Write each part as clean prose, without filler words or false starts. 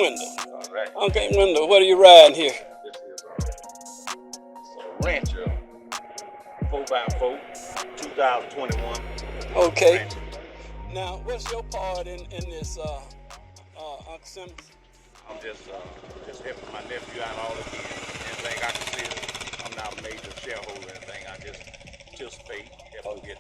Wendell. All right. Uncle Wendell, what are you riding here? This is a Rancher 4x4, 2021. Okay. Rancher. Now, what's your part in this, Uncle Simmons? I'm just helping my nephew out all again. Anything I can see. I'm not a major shareholder or anything. I just participate, help him get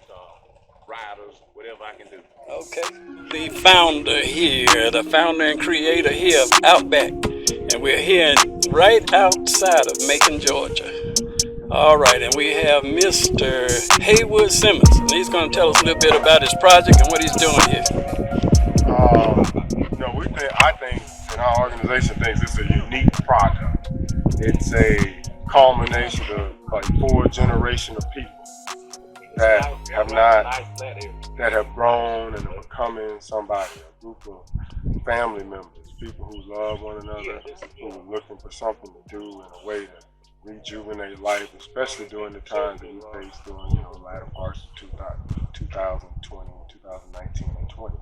riders, whatever I can do. Okay. The founder here, the founder and creator here of Outback, and we're here right outside of Macon, Georgia. All right, and we have Mr. Haywood Simmons, and he's going to tell us a little bit about his project and what he's doing here. I think, and our organization thinks it's a unique product. It's a culmination of like 4 generations of people that have grown and are becoming somebody, a group of family members, people who love one another, who are looking for something to do in a way to rejuvenate life, especially during the times that we faced during the latter parts of 2020, 2019, and 20.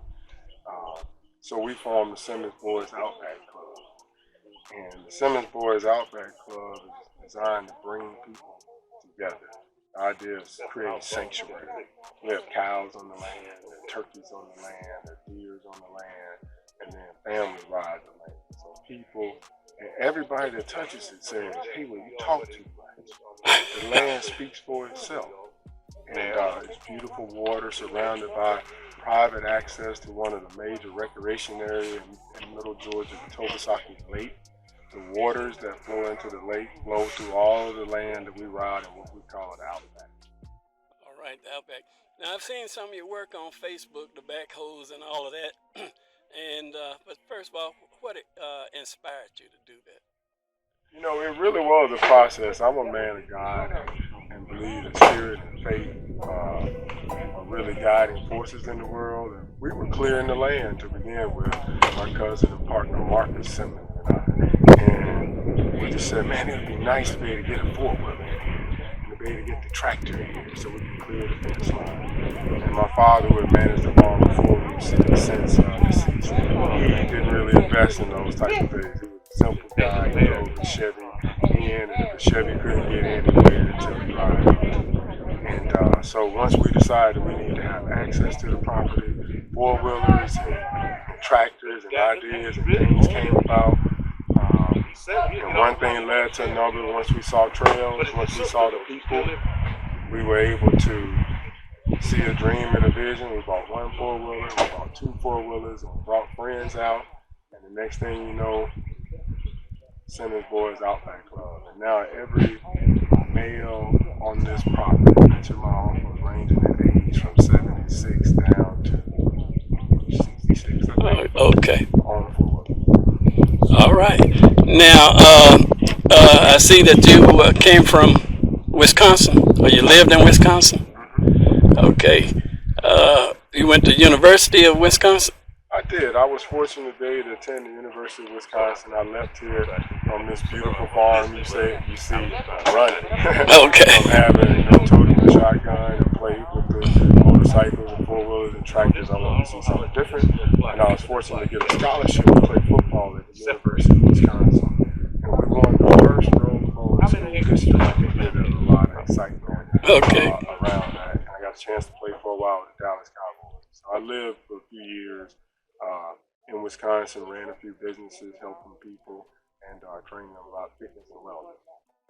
So we formed the Simmons Boys Outback Club. And the Simmons Boys Outback Club is designed to bring people together. The idea is to create a sanctuary. We have cows on the land, there are turkeys on the land, there are deers on the land, and then family ride the land. So people, and everybody that touches it says, hey, well, you talk too much. The land speaks for itself. And it's beautiful water surrounded by private access to one of the major recreation areas in Middle Georgia, the Tobesaki Lake. The waters that flow into the lake flow through all of the land that we ride in what we call the Outback. All right, the Outback. Now, I've seen some of your work on Facebook, the backhoes and all of that. And but first of all, what inspired you to do that? It really was a process. I'm a man of God and believe that spirit and faith are really guiding forces in the world. And we were clearing the land to begin with, my cousin and partner Marcus Simmons and we just said, man, it'd be nice to be able to get a 4-wheeler and to be able to get the tractor in here so we can clear the fence line. And my father, who had managed the farm before me since deceased, he didn't really invest in those type of things. He was a simple guy. He drove the Chevy in, and if the Chevy couldn't get in, he waited until he arrived. And so once we decided we needed to have access to the property, 4-wheelers and tractors and ideas and things came about. And one thing led to another. Once we saw trails, once we saw the people, we were able to see a dream and a vision. We bought 1 4-wheeler, we bought 2 4-wheelers, and we brought friends out. And the next thing you know, Simmons Boys Outback Club. And now every male on this property, each of my uncles ranging in age from 76 down to 66, I think. Okay. On 4. All right. Now, I see that you came from Wisconsin, or you lived in Wisconsin. Okay. You went to University of Wisconsin? I did. I was fortunate today to attend the University of Wisconsin. I left here on this beautiful farm you see running. Okay. From having toting a shotgun and played with the motorcycles and 4-wheelers and tractors. I wanted to see something different. And I was fortunate to get a scholarship to play football at the University of Wisconsin. And we won the first Rose Bowl in school history. There was a lot of excitement around that. And I got a chance to play for a while with the Dallas Cowboys. So I lived for a few years in Wisconsin, ran a few businesses, helping people, and training them about fitness and wellness.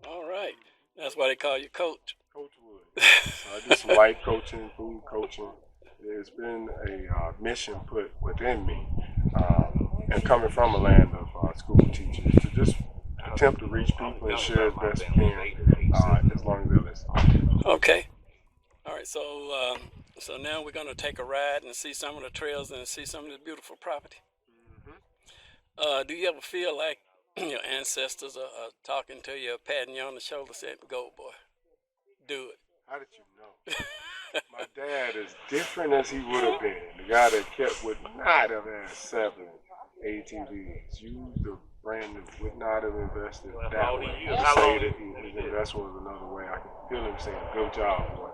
All right. That's why they call you Coach. Coach Wood. So I do some life coaching, food coaching. It's been a mission put within me, and coming from a land of school teachers, to just attempt to reach people and share as best we can, as long as they're listening. Okay. All right. So now we're going to take a ride and see some of the trails and see some of the beautiful property. Do you ever feel like your ancestors are talking to you, patting you on the shoulder, saying, "Go, boy, do it"? How did you know? My dad, as different as he would have been, the guy that would not have had 7 ATVs, used the brand new, would not have invested that way. He say that his investment was another way. I can feel him saying, "Good job, boy."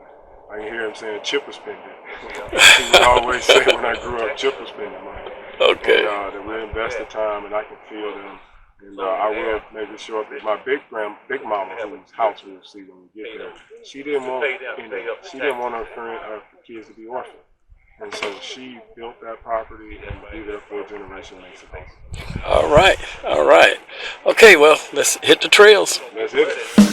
I can hear him saying, "Chipper spending." He would always say when I grew up, "Chipper spending money." Okay. And that we invested time, and I can feel them. And I will maybe show up at my big mama, whose house we'll see when we get there. She didn't want, she didn't want her kids to be orphaned. And so she built that property, and to be there for a generation makes it awesome. All right, all right. Okay, well, let's hit the trails. Let's hit it.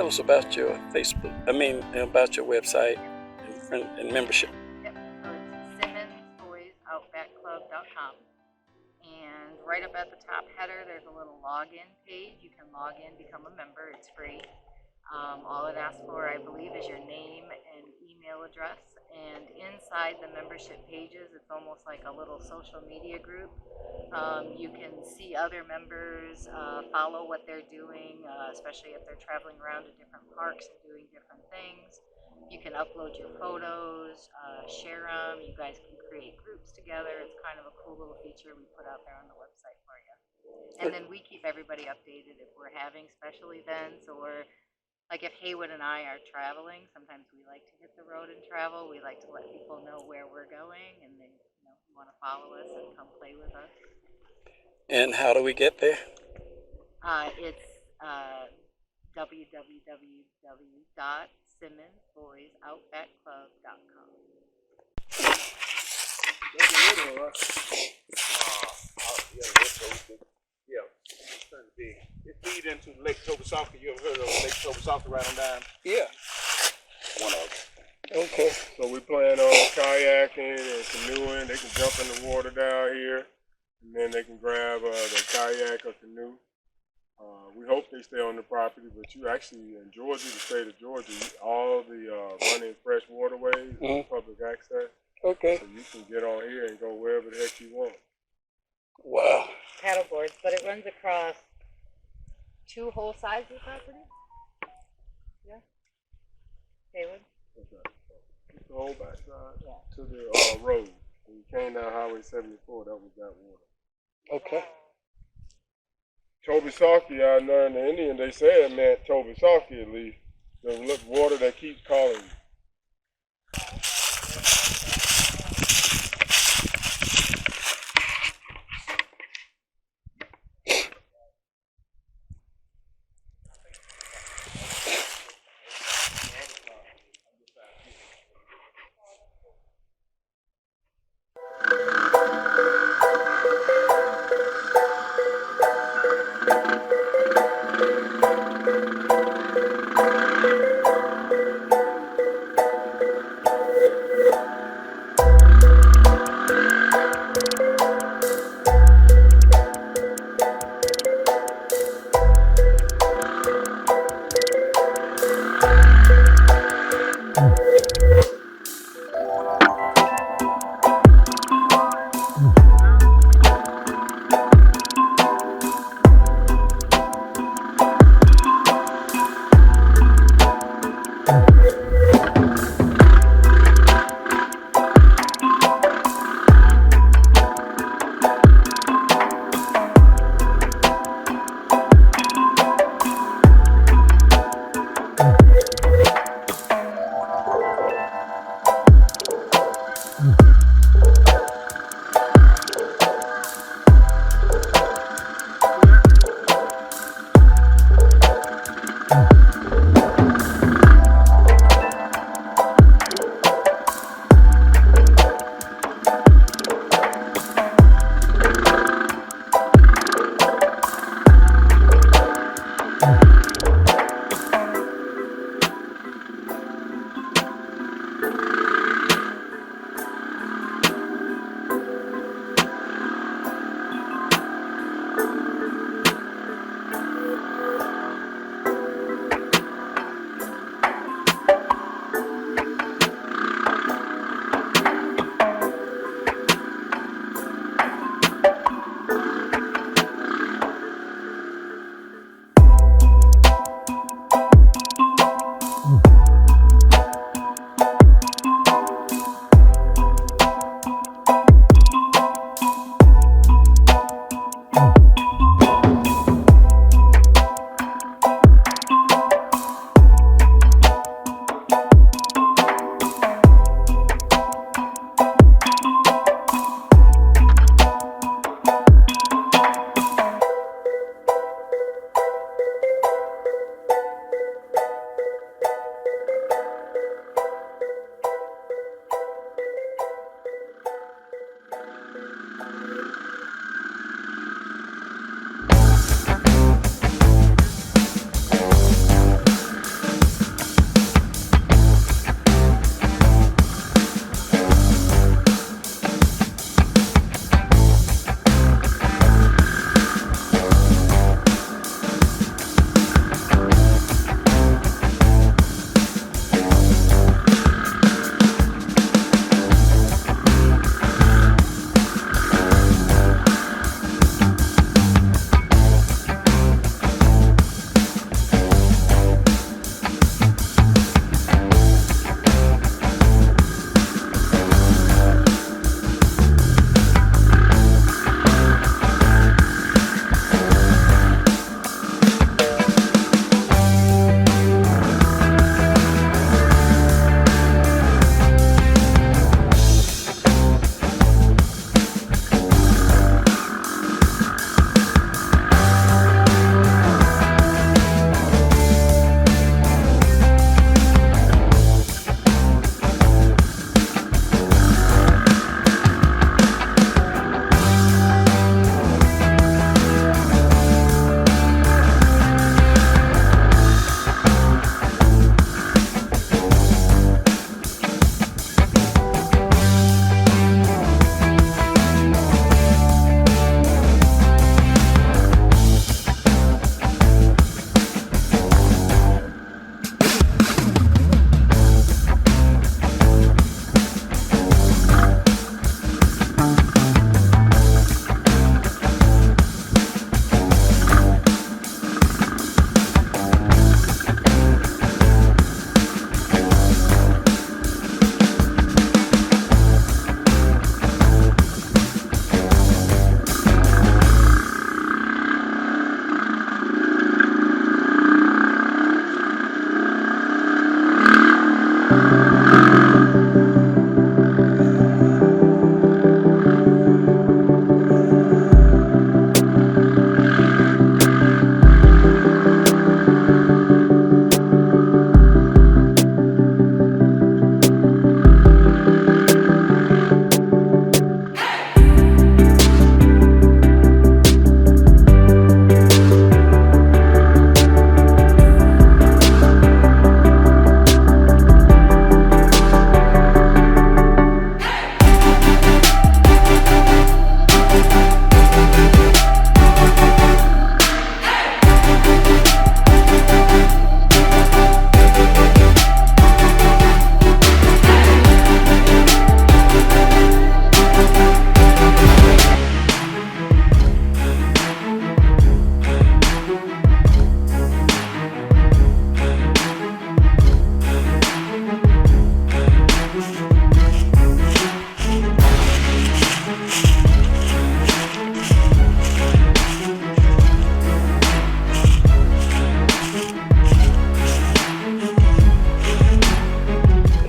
us about your Facebook, about your website and membership. Yep, so it's SimmonsBoysOutbackClub.com. And right up at the top header, there's a little login page. You can log in, become a member. It's free. All it asks for, I believe, is your name and email address. And inside the membership pages, it's almost like a little social media group. You can see other members, follow what they're doing, especially if they're traveling around to different parks and doing different things. You can upload your photos, share them. You guys can create groups together. It's kind of a cool little feature we put out there on the website for you. And then we keep everybody updated if we're having special events, or like if Haywood and I are traveling. Sometimes we like to hit the road and travel. We like to let people know where we're going, and they want to follow us and come play with us. And how do we get there? It's www.simmonsboysoutbackclub.com. That's a little, right? Yeah, it's pretty big. It feeds into Lake Tobosaka. You ever heard of Lake Tobosaka right on down? Yeah. One of them. Okay. So we plan on kayaking and canoeing. They can jump in the water down here, and then they can grab the kayak or canoe. We hope they stay on the property, but you actually, in Georgia, the state of Georgia, all the running fresh waterways, public access. Okay. So you can get on here and go wherever the heck you want. Wow. Paddle boards, but it runs across 2 whole sides of the property. Yeah. Haywood? Okay. It's the whole backside to the road. When you came down Highway 74, that was that water. Okay. Tobisaki, I know in the Indian they say it meant Tobisaki at least. The water that keeps calling you.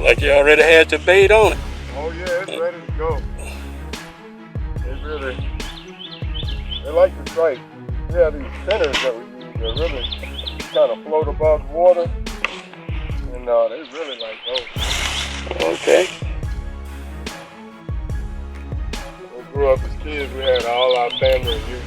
Like you already had your bait on it. Oh yeah, it's ready to go. They like to strike. We have these spinners that we use that really kind of float above the water, and they really like those. Okay. We grew up as kids, we had all our family use.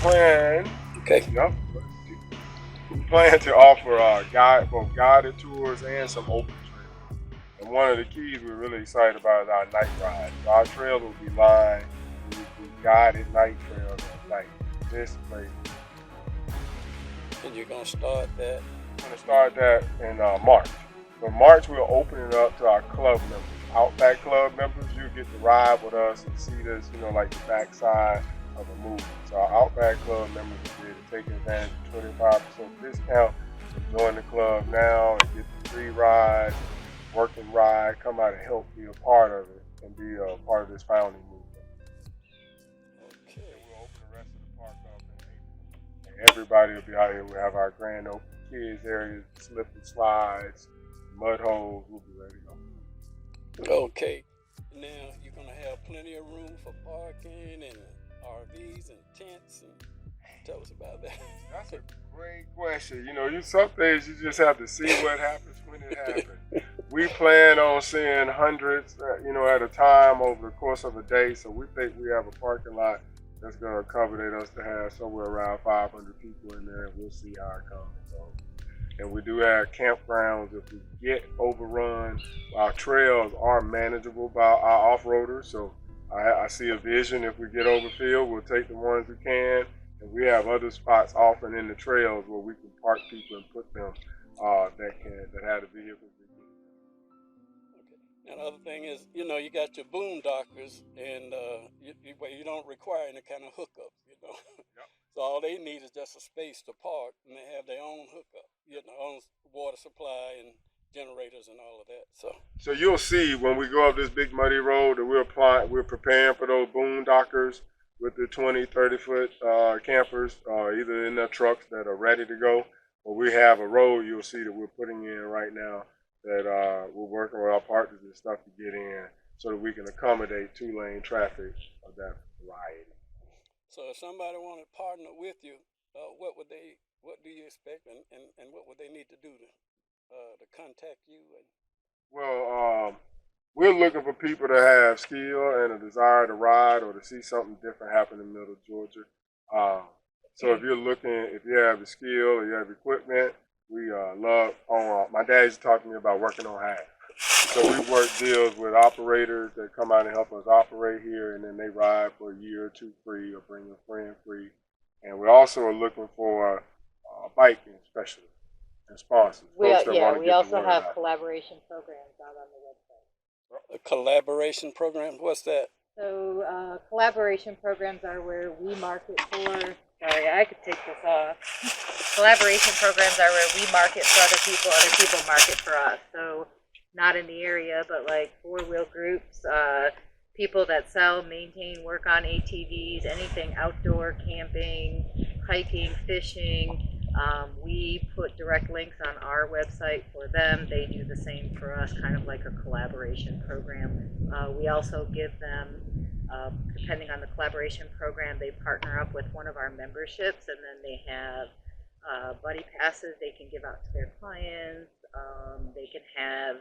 plan. Okay. Yep. We plan to offer both guided tours and some open trails. And one of the keys we're really excited about is our night ride. So our trail will be lined with guided night trails at night. This place. And you're gonna start that? We're gonna start that in March. So March we'll open it up to our club members. Outback club members, you get to ride with us and see this, like the backside of a movie. So our Outback club members will be able to take advantage of 25% discount and join the club now and get the free rides, working ride, come out and help be a part of it and be a part of this founding movement. Okay. And we'll open the rest of the park up in April. And everybody will be out here. We'll have our grand open kids areas, slip and slides, mud holes, we'll be ready to go. Okay, now you're gonna have plenty of room for parking and RVs and tents, and tell us about that. That's a great question. Some days you just have to see what happens when it happens. We plan on seeing hundreds, at a time over the course of a day. So we think we have a parking lot that's gonna accommodate us to have somewhere around 500 people in there, and we'll see how it comes. And we do have campgrounds. If we get overrun, our trails are manageable by our off-roaders. So I see a vision. If we get overfilled, we'll take the ones we can. And we have other spots often in the trails where we can park people and put them that have the vehicles we can And the other thing is, you know, you got your boondockers, and you don't require any kind of hookups, you know. Yep. So all they need is just a space to park, and they have their own hookup, you know, own water supply and generators and all of that. So you'll see when we go up this big muddy road that we're preparing for those boondockers with the 20, 30-foot campers, either in their trucks that are ready to go, or we have a road you'll see that we're putting in right now that we're working with our partners and stuff to get in so that we can accommodate 2-lane traffic of that variety. So if somebody wanted to partner with you, what do you expect, and what would they need to do to contact you? Well, we're looking for people that have skill and a desire to ride or to see something different happen in Middle Georgia. So if you have the skill or you have equipment, we love. My dad used to talk to me about working on half. So we work deals with operators that come out and help us operate here, and then they ride for a year or two free or bring a friend free. And we also are looking for biking specialists and sponsors. We also have collaboration programs out on the website. A collaboration program? What's that? So collaboration programs are where we market for. Sorry, I could take this off. Collaboration programs are where we market for other people market for us. So not in the area, but like four-wheel groups, people that sell, maintain, work on ATVs, anything outdoor, camping, hiking, fishing. We put direct links on our website for them. They do the same for us, kind of like a collaboration program. We also give them, depending on the collaboration program, they partner up with one of our memberships, and then they have buddy passes they can give out to their clients. They can have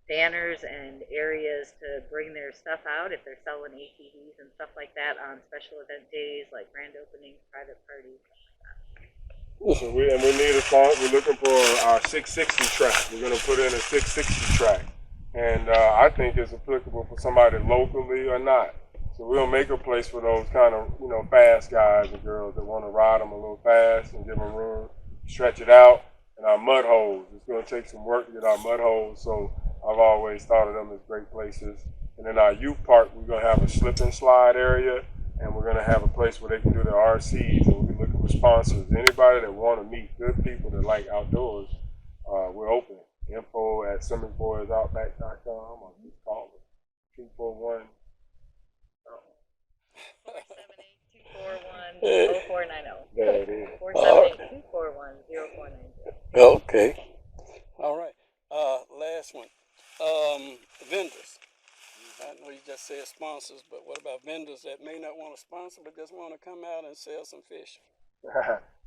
banners and areas to bring their stuff out if they're selling ATVs and stuff like that on special event days like grand openings, private parties. So we need a sponsor. We're looking for our 660 track. We're going to put in a 660 track, and I think it's applicable for somebody locally or not. So we'll make a place for those kind of fast guys and girls that want to ride them a little fast and give them room, stretch it out. And our mud holes. It's going to take some work to get our mud holes. So I've always thought of them as great places. And in our youth park, we're going to have a slip and slide area, and we're going to have a place where they can do their RCs. And we're looking for sponsors. Anybody that want to meet good people that like outdoors, we're open. Info at SimmonsBoysOutback.com or you call it 241. 478-241-0490. There it is. 478-241-0490. Okay. All right. Last one. Vendors. I know you just said sponsors, but what about vendors that may not want to sponsor but just want to come out and sell some fish?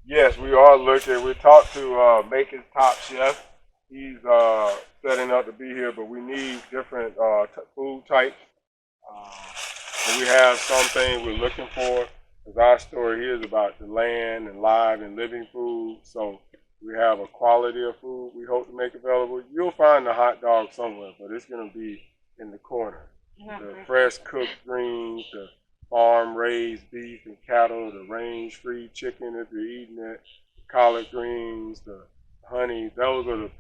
Yes, we are looking. We talked to Macon's Top Chef. He's setting up to be here, but we need different food types. And we have something we're looking for. Because our story here is about the land and live and living food. So we have a quality of food we hope to make available. You'll find the hot dog somewhere, but it's going to be in the corner. The fresh cooked greens, the farm-raised beef and cattle, the range-free chicken if you're eating it, the collard greens, the honey. Those are the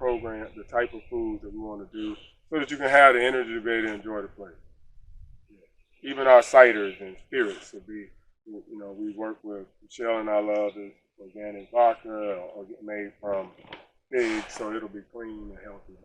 type of foods that we want to do so that you can have the energy to be able to enjoy the place. Yeah. Even our ciders and spirits will be, we work with Michelle and I love this organic vodka or get made from pigs, so it'll be clean and healthy.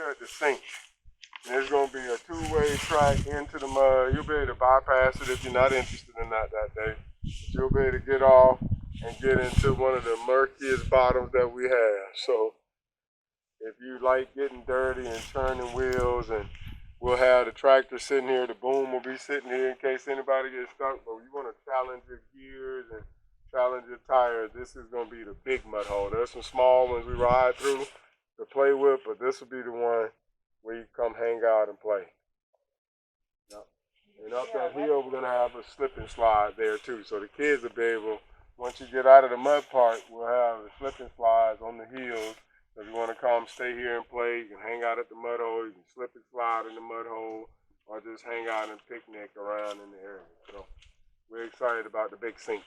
here at the sink. And there's going to be a two-way track into the mud. You'll be able to bypass it if you're not interested in that day. But you'll be able to get off and get into one of the murkiest bottoms that we have. So if you like getting dirty and turning wheels, and we'll have the tractor sitting here, the boom will be sitting here in case anybody gets stuck. But you want to challenge your gears and challenge your tires, this is going to be the big mud hole. There's some small ones we ride through to play with, but this will be the one where you come hang out and play. Yep. And up that hill, we're going to have a slip and slide there too. So the kids will be able, once you get out of the mud park, we'll have the slip and slides on the hills. So if you want to come stay here and play, you can hang out at the mud hole, you can slip and slide in the mud hole, or just hang out and picnic around in the area. So we're excited about the big sink.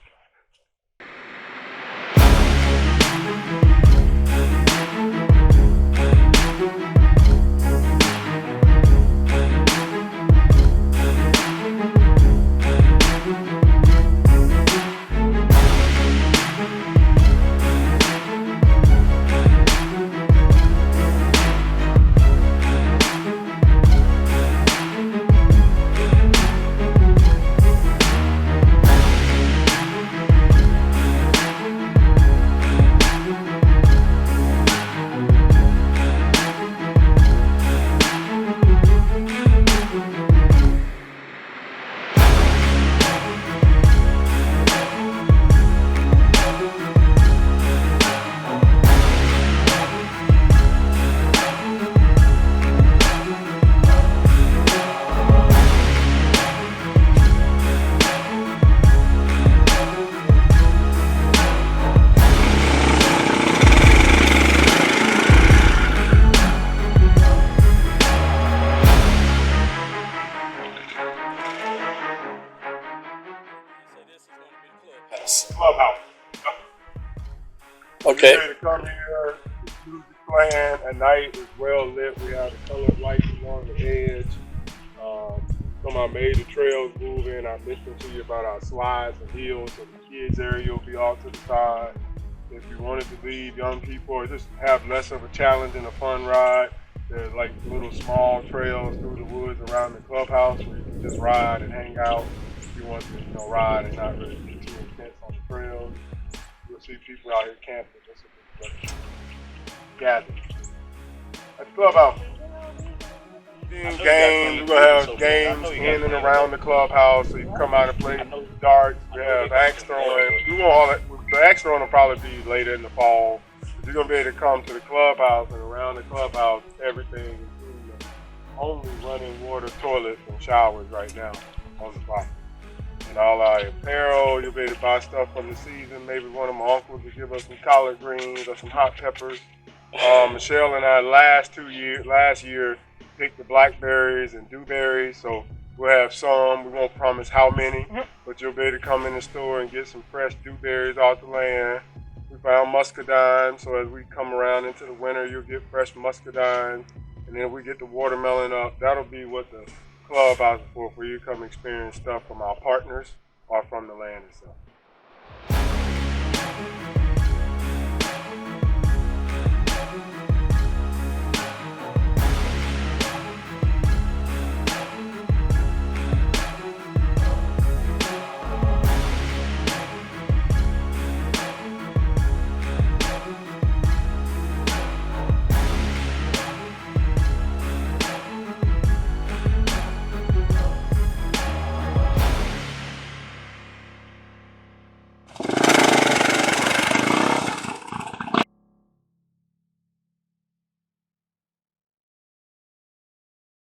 Clubhouse. Okay. You're ready to come here, the music playing at night is well lit. We have the colored lights along the edge. Some of our major trails moving. I mentioned to you about our slides and hills, so the kids area will be off to the side. If you wanted to lead young people or just have less of a challenge and a fun ride, there's like little small trails through the woods around the clubhouse where you can just ride and hang out. If you want to, ride and not really be too intense on the trails, you'll see people out here camping. This will be gathered at the clubhouse. Games, we're gonna have games in and around the clubhouse, so you can come out and play darts. We have axe throwing. We want all that. The axe throwing will probably be later in the fall. But you're gonna be able to come to the clubhouse, and around the clubhouse, everything, including the only running water toilets and showers right now on the property. And all our apparel, you'll be able to buy stuff from the season. Maybe one of my uncles will give us some collard greens or some hot peppers. Michelle and I last year picked the blackberries and dewberries, so we'll have some. We won't promise how many, but you'll be able to come in the store and get some fresh dewberries off the land. We found muscadine, so as we come around into the winter, you'll get fresh muscadine, and then we get the watermelon up. That'll be what the clubhouse is for you to come experience stuff from our partners or from the land itself.